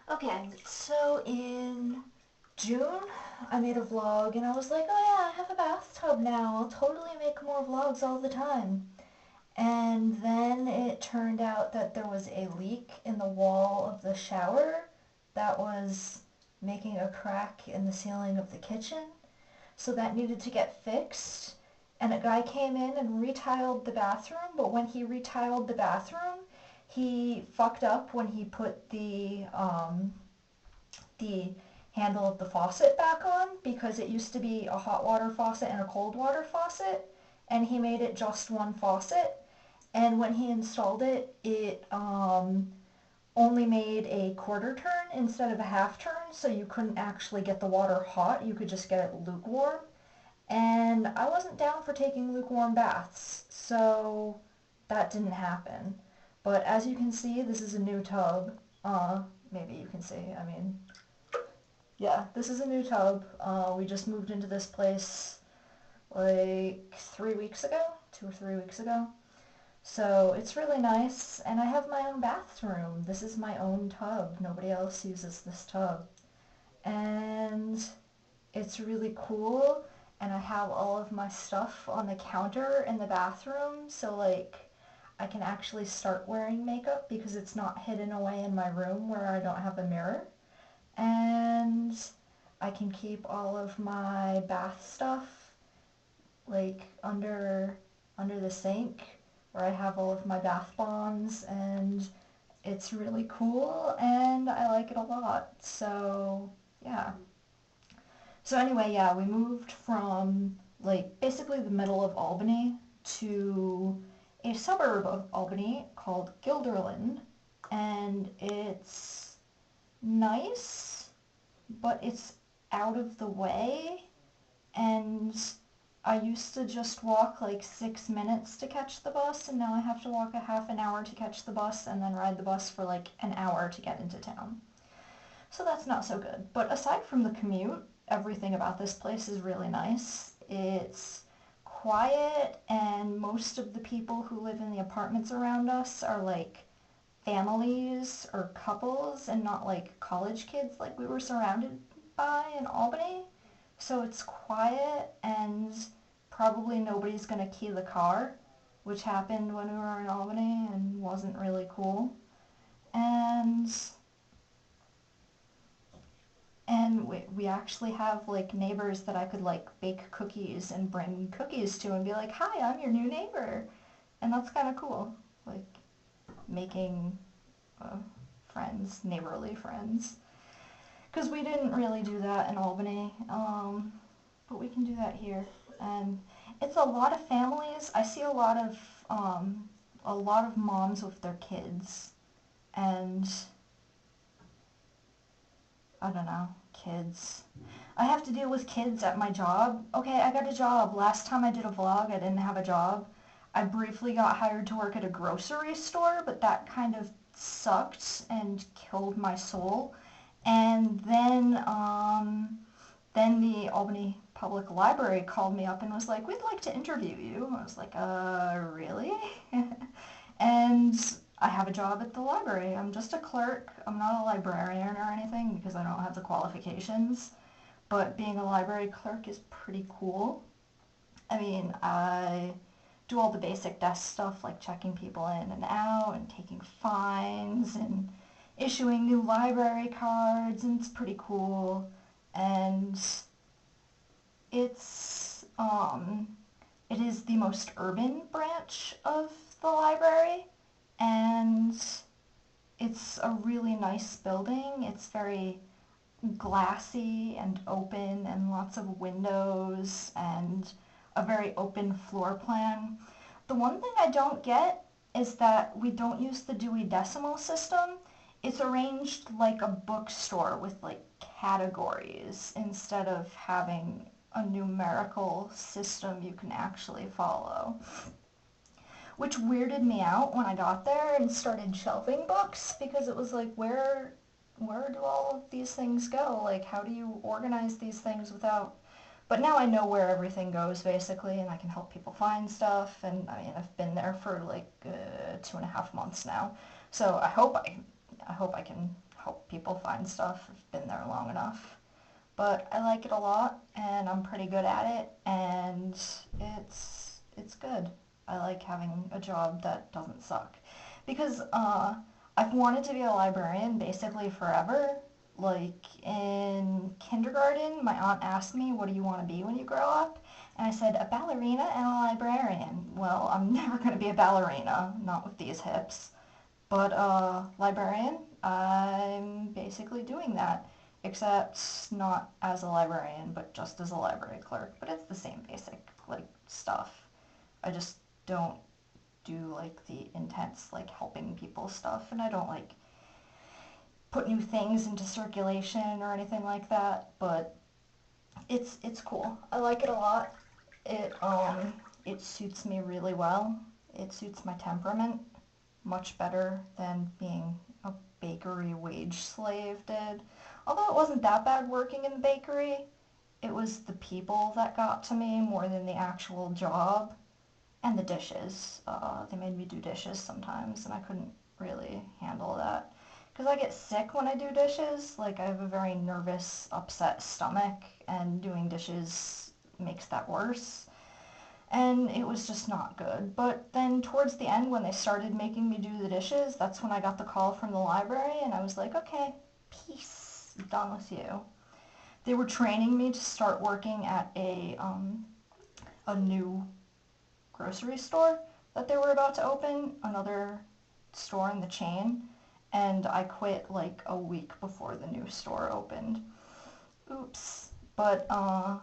Okay, so in June, I made a vlog and I was like, oh yeah, I have a bathtub now. I'll totally make more vlogs all the time. And then it turned out that there was a leak in the wall of the shower that was making a crack in the ceiling of the kitchen. So that needed to get fixed. And a guy came in and retiled the bathroom, but when he retiled the bathroom, he fucked up when he put the handle of the faucet back on because it used to be a hot water faucet and a cold water faucet, and he made it just one faucet. And when he installed it, it only made a quarter turn instead of a half turn, so you couldn't actually get the water hot. You could just get it lukewarm. And I wasn't down for taking lukewarm baths, so that didn't happen. But as you can see, this is a new tub. Maybe you can see, I mean, yeah, this is a new tub. We just moved into this place like 3 weeks ago, 2 or 3 weeks ago. So it's really nice, and I have my own bathroom. This is my own tub. Nobody else uses this tub. And it's really cool, and I have all of my stuff on the counter in the bathroom, so like I can actually start wearing makeup because it's not hidden away in my room where I don't have a mirror. And I can keep all of my bath stuff like under the sink where I have all of my bath bombs, and it's really cool and I like it a lot. So yeah. So anyway, yeah, we moved from like basically the middle of Albany to a suburb of Albany called Guilderland, and it's nice, but it's out of the way, and I used to just walk like 6 minutes to catch the bus, and now I have to walk a half an hour to catch the bus and then ride the bus for like an hour to get into town. So that's not so good. But aside from the commute, everything about this place is really nice. It's quiet, and most of the people who live in the apartments around us are like families or couples and not like college kids like we were surrounded by in Albany. So it's quiet, and probably nobody's going to key the car, which happened when we were in Albany and wasn't really cool. And we actually have like neighbors that I could like bake cookies and bring cookies to and be like, hi, I'm your new neighbor. And that's kind of cool. Like making friends, neighborly friends. Because we didn't really do that in Albany, but we can do that here. And it's a lot of families. I see a lot of moms with their kids, and I don't know, kids. I have to deal with kids at my job. Okay, I got a job. Last time I did a vlog, I didn't have a job. I briefly got hired to work at a grocery store, but that kind of sucked and killed my soul. And then the Albany Public Library called me up and was like, we'd like to interview you. I was like, really? And I have a job at the library. I'm just a clerk. I'm not a librarian or anything because I don't have the qualifications. But being a library clerk is pretty cool. I mean, I do all the basic desk stuff like checking people in and out and taking fines and issuing new library cards, and it's pretty cool. And it's it is the most urban branch of the library, and it's a really nice building. It's very glassy and open and lots of windows and a very open floor plan. The one thing I don't get is that we don't use the Dewey Decimal System. It's arranged like a bookstore with like categories instead of having a numerical system you can actually follow. Which weirded me out when I got there and started shelving books, because it was like, where do all of these things go? Like, how do you organize these things without... But now I know where everything goes, basically, and I can help people find stuff, and I mean, I've been there for like 2.5 months now. So I hope I can help help people find stuff. I've been there long enough. But I like it a lot, and I'm pretty good at it, and it's good. I like having a job that doesn't suck. Because I've wanted to be a librarian basically forever. Like in kindergarten, my aunt asked me, what do you want to be when you grow up? And I said, a ballerina and a librarian. Well, I'm never going to be a ballerina, not with these hips. But librarian, I'm basically doing that. Except not as a librarian, but just as a library clerk. But it's the same basic, like, stuff. I just don't do, like, the intense, like, helping people stuff, and I don't, like, put new things into circulation or anything like that, but it's cool. I like it a lot. It suits me really well. It suits my temperament much better than being a bakery wage slave did. Although it wasn't that bad working in the bakery, it was the people that got to me more than the actual job. And the dishes. They made me do dishes sometimes, and I couldn't really handle that. Because I get sick when I do dishes. Like, I have a very nervous, upset stomach, and doing dishes makes that worse. And it was just not good. But then towards the end, when they started making me do the dishes, that's when I got the call from the library, and I was like, okay, peace, done with you. They were training me to start working at a new grocery store that they were about to open, another store in the chain, and I quit like a week before the new store opened. Oops. But I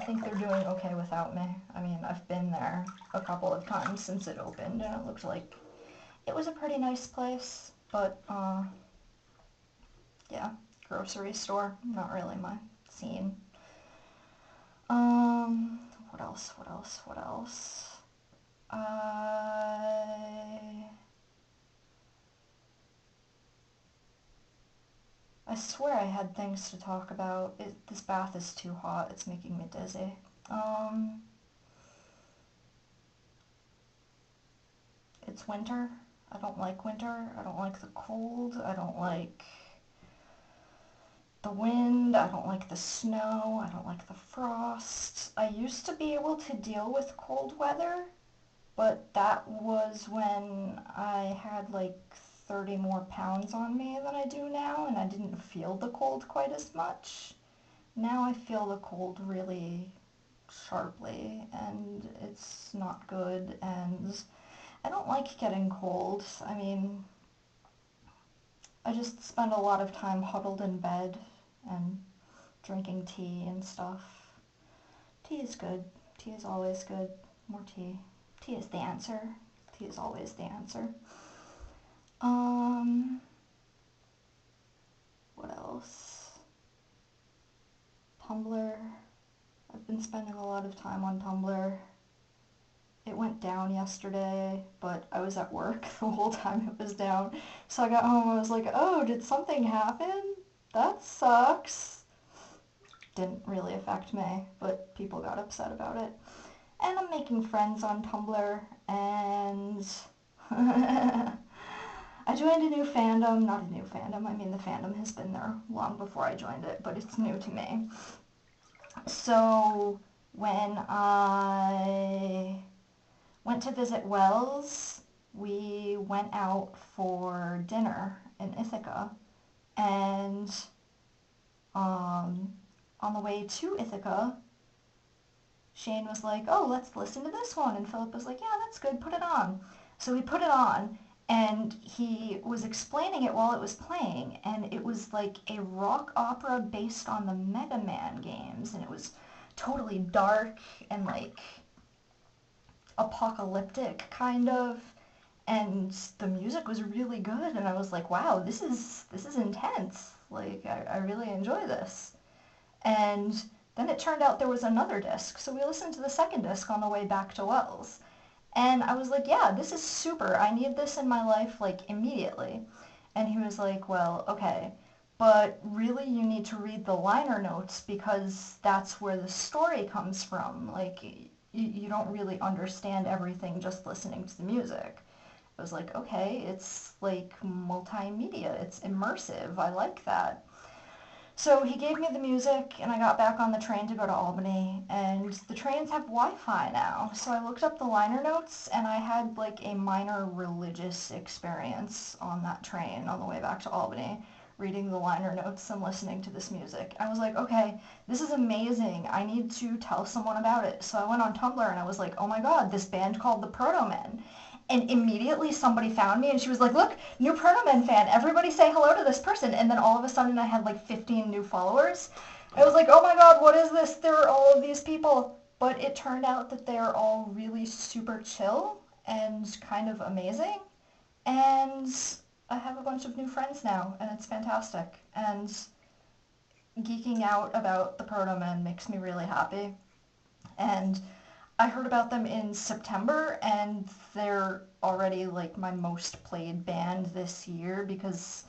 think they're doing okay without me. I mean, I've been there a couple of times since it opened, and it looked like it was a pretty nice place, but yeah, grocery store, not really my scene. What else? I swear I had things to talk about. This bath is too hot. It's making me dizzy. It's winter. I don't like winter. I don't like the cold. I don't like the wind. I don't like the snow. I don't like the frost. I used to be able to deal with cold weather, but that was when I had like 30 more pounds on me than I do now, and I didn't feel the cold quite as much. Now I feel the cold really sharply, and it's not good, and I don't like getting cold. I mean, I just spend a lot of time huddled in bed and drinking tea and stuff. Tea is good. Tea is always good. More tea. Tea is the answer. Tea is always the answer. What else? Tumblr. I've been spending a lot of time on Tumblr. It went down yesterday, but I was at work the whole time it was down. So I got home, I was like, oh, did something happen? That sucks. Didn't really affect me, but people got upset about it. And I'm making friends on Tumblr, and I joined a new fandom. Not a new fandom, I mean the fandom has been there long before I joined it, but it's new to me. So when I went to visit Wells, we went out for dinner in Ithaca, and on the way to Ithaca, Shane was like, oh, let's listen to this one, and Philip was like, yeah, that's good, put it on. So we put it on, and he was explaining it while it was playing, and it was like a rock opera based on the Mega Man games, and it was totally dark and like apocalyptic kind of, and the music was really good, and I was like, wow, this is intense. Like, I really enjoy this. And then it turned out there was another disc, so we listened to the second disc on the way back to Wells. And I was like, yeah, this is super. I need this in my life, like, immediately. And he was like, well, okay, but really you need to read the liner notes because that's where the story comes from. Like, you don't really understand everything just listening to the music. I was like, okay, it's like multimedia, it's immersive, I like that. So he gave me the music, and I got back on the train to go to Albany, and the trains have Wi-Fi now. So I looked up the liner notes, and I had like a minor religious experience on that train on the way back to Albany, reading the liner notes and listening to this music. I was like, okay, this is amazing. I need to tell someone about it. So I went on Tumblr, and I was like, oh my god, this band called the Proto-Men. And immediately somebody found me and she was like, look, new Proto-Men fan. Everybody say hello to this person. And then all of a sudden I had like 15 new followers. I was like, oh my god, what is this? There are all of these people. But it turned out that they are all really super chill and kind of amazing. And I have a bunch of new friends now, and it's fantastic. And geeking out about the Proto-Men makes me really happy. And I heard about them in September, and they're already like my most played band this year because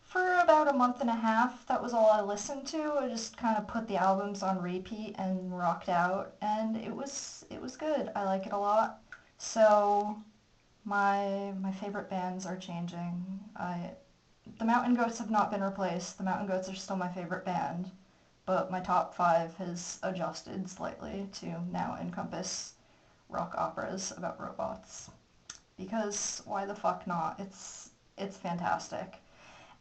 for about a month and a half, that was all I listened to. I just kind of put the albums on repeat and rocked out, and it was good. I like it a lot. So my favorite bands are changing. The Mountain Goats have not been replaced. The Mountain Goats are still my favorite band, but my top five has adjusted slightly to now encompass rock operas about robots. Because why the fuck not? It's fantastic.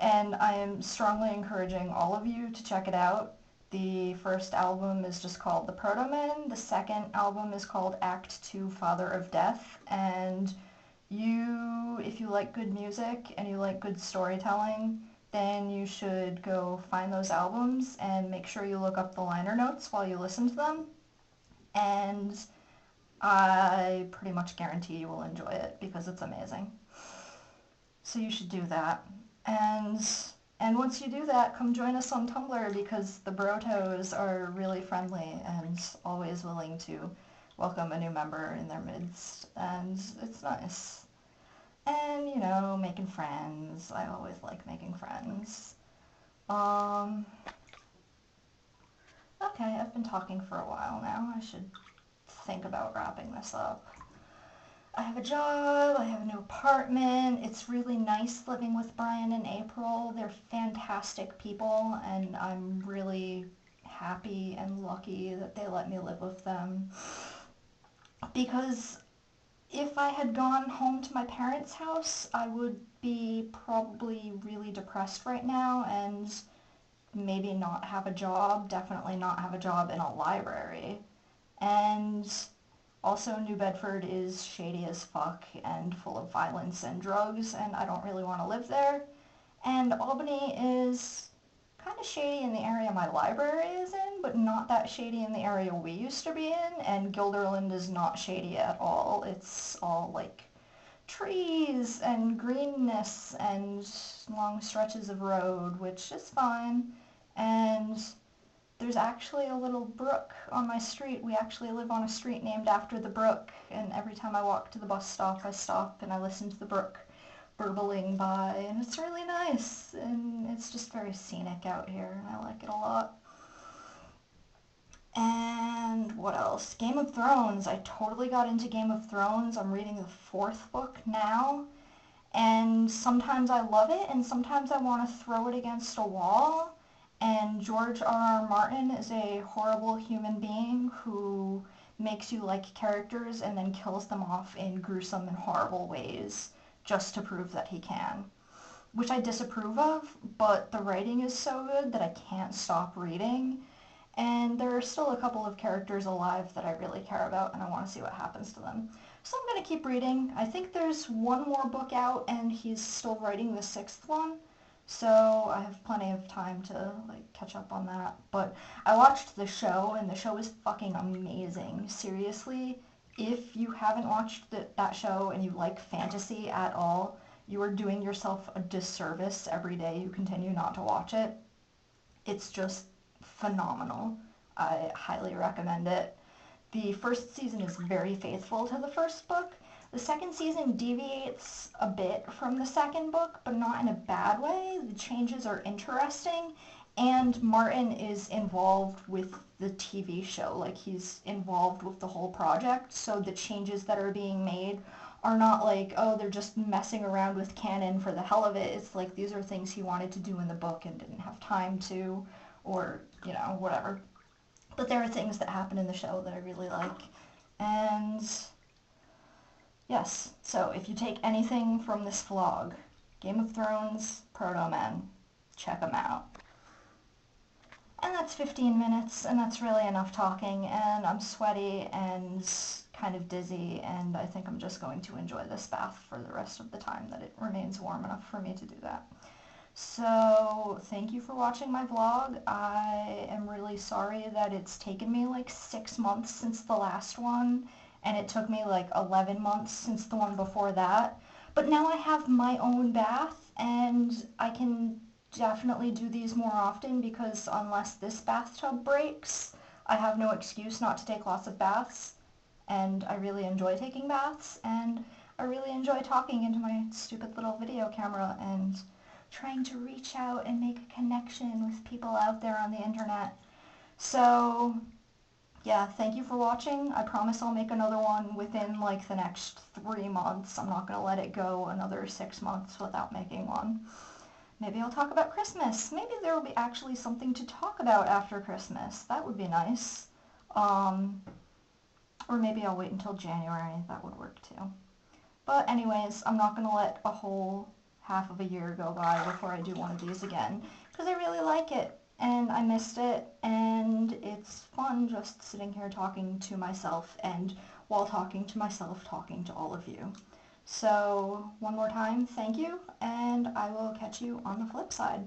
And I am strongly encouraging all of you to check it out. The first album is just called The Proto-Men. The second album is called Act 2 Father of Death. And if you like good music and you like good storytelling, then you should go find those albums and make sure you look up the liner notes while you listen to them. And I pretty much guarantee you will enjoy it because it's amazing. So you should do that. And once you do that, come join us on Tumblr because the Brotos are really friendly and always willing to welcome a new member in their midst. And it's nice. And, making friends. I always like making friends. Okay, I've been talking for a while now. I should think about wrapping this up. I have a job, I have a new apartment. It's really nice living with Brian and April. They're fantastic people, and I'm really happy and lucky that they let me live with them. Because if I had gone home to my parents' house, I would be probably really depressed right now and maybe not have a job, definitely not have a job in a library. And also, New Bedford is shady as fuck and full of violence and drugs, and I don't really want to live there. And Albany is kind of shady in the area my library is in, but not that shady in the area we used to be in, and Guilderland is not shady at all. It's all, like, trees and greenness and long stretches of road, which is fine. And there's actually a little brook on my street. We actually live on a street named after the brook, and every time I walk to the bus stop, I stop and I listen to the brook burbling by, and it's really nice, and it's just very scenic out here, and I like it a lot. And what else? Game of Thrones. I totally got into Game of Thrones. I'm reading the fourth book now, and sometimes I love it, and sometimes I want to throw it against a wall. And George R.R. Martin is a horrible human being who makes you like characters and then kills them off in gruesome and horrible ways just to prove that he can. Which I disapprove of, but the writing is so good that I can't stop reading. And there are still a couple of characters alive that I really care about, and I want to see what happens to them. So I'm going to keep reading. I think there's one more book out, and he's still writing the sixth one. So I have plenty of time to catch up on that. But I watched the show, and the show is fucking amazing. Seriously, if you haven't watched that show and you like fantasy at all, you are doing yourself a disservice every day you continue not to watch it. It's just phenomenal. I highly recommend it. The first season is very faithful to the first book. The second season deviates a bit from the second book, but not in a bad way. The changes are interesting, and Martin is involved with the TV show. He's involved with the whole project, so the changes that are being made are not like, oh, they're just messing around with canon for the hell of it. It's like these are things he wanted to do in the book and didn't have time to, or, you know, whatever. But there are things that happen in the show that I really like. And yes, so if you take anything from this vlog, Game of Thrones, Proto-Men, check them out. And that's 15 minutes, and that's really enough talking, and I'm sweaty and kind of dizzy, and I think I'm just going to enjoy this bath for the rest of the time that it remains warm enough for me to do that. So, thank you for watching my vlog. I am really sorry that it's taken me like 6 months since the last one, and it took me like 11 months since the one before that. But now I have my own bath, and I can definitely do these more often because unless this bathtub breaks, I have no excuse not to take lots of baths. And I really enjoy taking baths, and I really enjoy talking into my stupid little video camera and trying to reach out and make a connection with people out there on the internet. So, yeah, thank you for watching. I promise I'll make another one within like the next 3 months. I'm not going to let it go another 6 months without making one. Maybe I'll talk about Christmas. Maybe there will be actually something to talk about after Christmas. That would be nice. Or maybe I'll wait until January. That would work too. But anyways, I'm not going to let a whole half of a year go by before I do one of these again, because I really like it, and I missed it, and it's fun just sitting here talking to myself, and while talking to myself, talking to all of you. So, one more time, thank you, and I will catch you on the flip side.